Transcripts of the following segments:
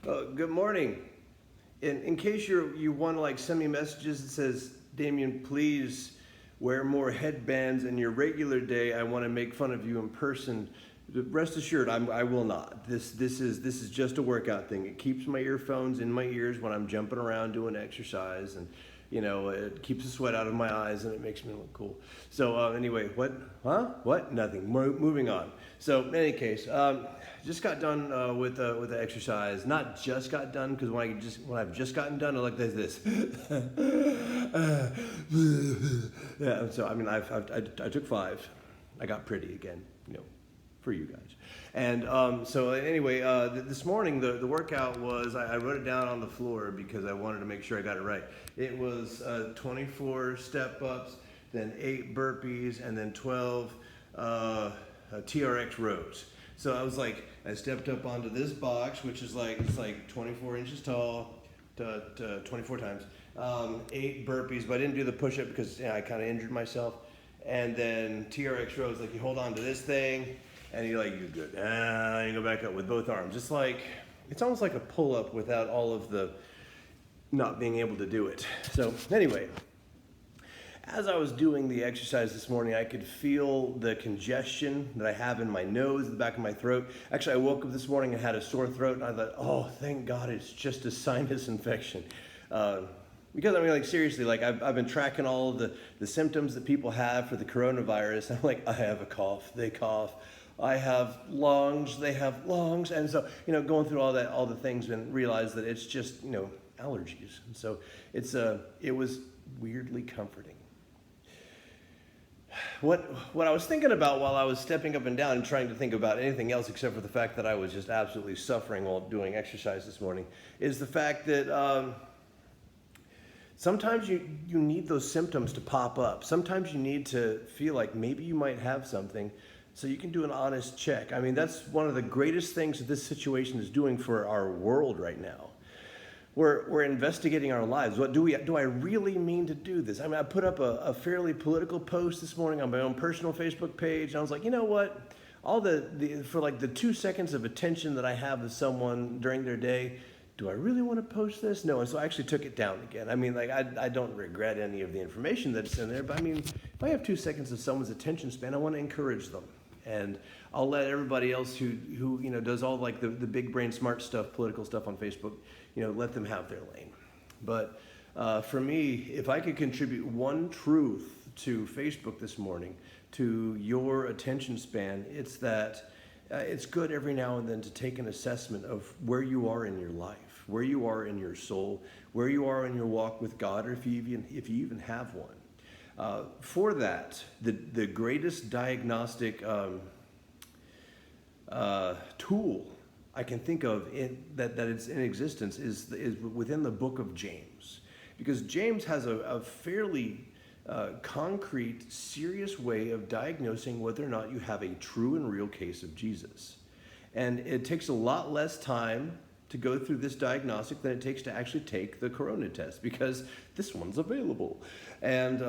Good morning. In case you want to like send me messages that says, Damien, please wear more headbands in your regular day. I want to make fun of you in person. Rest assured, I will not. This is just a workout thing. It keeps my earphones in my ears when I'm jumping around doing exercise, and it keeps the sweat out of my eyes and it makes me look cool. So anyway, what? Huh? What? Nothing. Moving on. So in any case, just got done with the exercise. Not just got done, because when I've just gotten done, I like this. Yeah. So I mean, I took 5. I got pretty again. For you guys. And so anyway, this morning the workout was, I wrote it down on the floor because I wanted to make sure I got it right. It was 24 step ups, then 8 burpees, and then 12 TRX rows. So I stepped up onto this box, which is it's like 24 inches tall, to 24 times, 8 burpees, but I didn't do the push-up because I kind of injured myself. And then TRX rows, you hold on to this thing, and you're good. And you go back up with both arms. It's almost like a pull-up without all of the not being able to do it. So anyway, as I was doing the exercise this morning, I could feel the congestion that I have in my nose, the back of my throat. Actually, I woke up this morning and had a sore throat, and I thought, oh, thank God it's just a sinus infection. Because seriously, I've been tracking all of the symptoms that people have for the coronavirus. I'm I have a cough, they cough. I have lungs, they have lungs. And so, going through all the things, and realized that it's just, allergies. And so it was weirdly comforting. What I was thinking about while I was stepping up and down and trying to think about anything else except for the fact that I was just absolutely suffering while doing exercise this morning is the fact that sometimes you need those symptoms to pop up. Sometimes you need to feel like maybe you might have something so you can do an honest check. I mean, that's one of the greatest things that this situation is doing for our world right now. We're investigating our lives. Do I really mean to do this? I mean, I put up a fairly political post this morning on my own personal Facebook page, and I was like, you know what? All for the 2 seconds of attention that I have with someone during their day, do I really want to post this? No, and so I actually took it down again. I mean, I don't regret any of the information that's in there, but I mean, if I have 2 seconds of someone's attention span, I want to encourage them. And I'll let everybody else who does all the big brain smart stuff, political stuff on Facebook, let them have their lane. But for me, if I could contribute one truth to Facebook this morning, to your attention span, it's that it's good every now and then to take an assessment of where you are in your life, where you are in your soul, where you are in your walk with God, or if you even have one. For that, the greatest diagnostic tool I can think of that it's in existence is within the book of James, because James has a fairly concrete, serious way of diagnosing whether or not you have a true and real case of Jesus. And it takes a lot less time to go through this diagnostic than it takes to actually take the corona test, because this one's available. And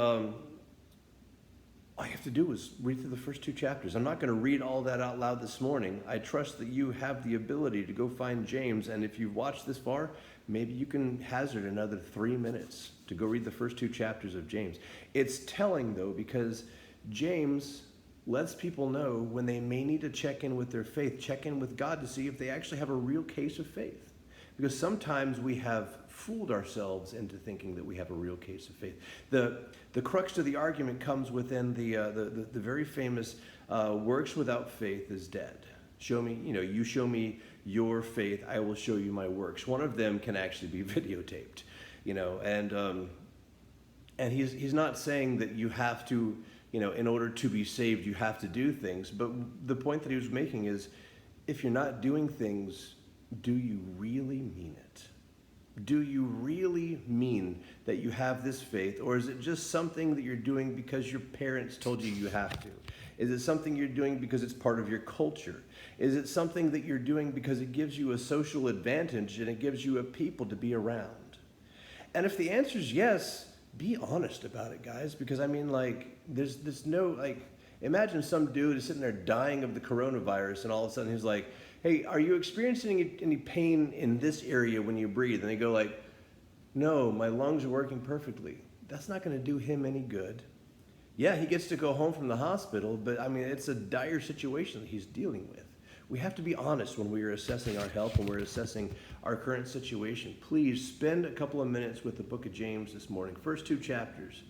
all you have to do is read through the first 2 chapters. I'm not going to read all that out loud this morning. I trust that you have the ability to go find James, and if you've watched this far, maybe you can hazard another 3 minutes to go read the first 2 chapters of James. It's telling, though, because James lets people know when they may need to check in with their faith, check in with God to see if they actually have a real case of faith. Because sometimes we have fooled ourselves into thinking that we have a real case of faith. The crux to the argument comes within the very famous works without faith is dead. Show me, you show me your faith, I will show you my works. One of them can actually be videotaped, and he's not saying that you have to, in order to be saved, you have to do things. But the point that he was making is, if you're not doing things, do you really mean it? Do you really mean that you have this faith, or is it just something that you're doing because your parents told you you have to? Is it something you're doing because it's part of your culture? Is it something that you're doing because it gives you a social advantage and it gives you a people to be around? And if the answer is yes, be honest about it, guys, because I mean, there's no, imagine some dude is sitting there dying of the coronavirus, and all of a sudden he's like, hey, are you experiencing any pain in this area when you breathe? And they go like, no, my lungs are working perfectly. That's not going to do him any good. Yeah, he gets to go home from the hospital, but I mean, it's a dire situation that he's dealing with. We have to be honest when we are assessing our health, when we're assessing our current situation. Please spend a couple of minutes with the book of James this morning, first 2 chapters.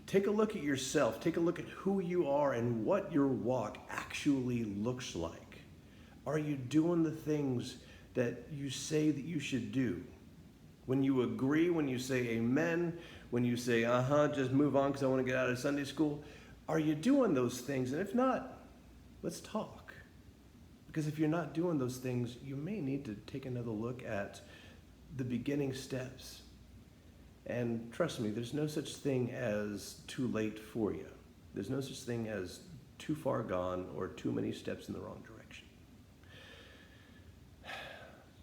Take a look at yourself. Take a look at who you are and what your walk actually looks like. Are you doing the things that you say that you should do? When you agree, when you say amen, when you say, just move on because I want to get out of Sunday school, are you doing those things? And if not, let's talk. Because if you're not doing those things, you may need to take another look at the beginning steps. And trust me, there's no such thing as too late for you. There's no such thing as too far gone or too many steps in the wrong direction.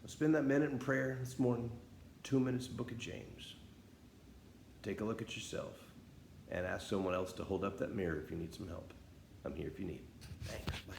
So spend that minute in prayer this morning, 2 minutes, book of James. Take a look at yourself and ask someone else to hold up that mirror if you need some help. I'm here if you need. Thanks. Bye.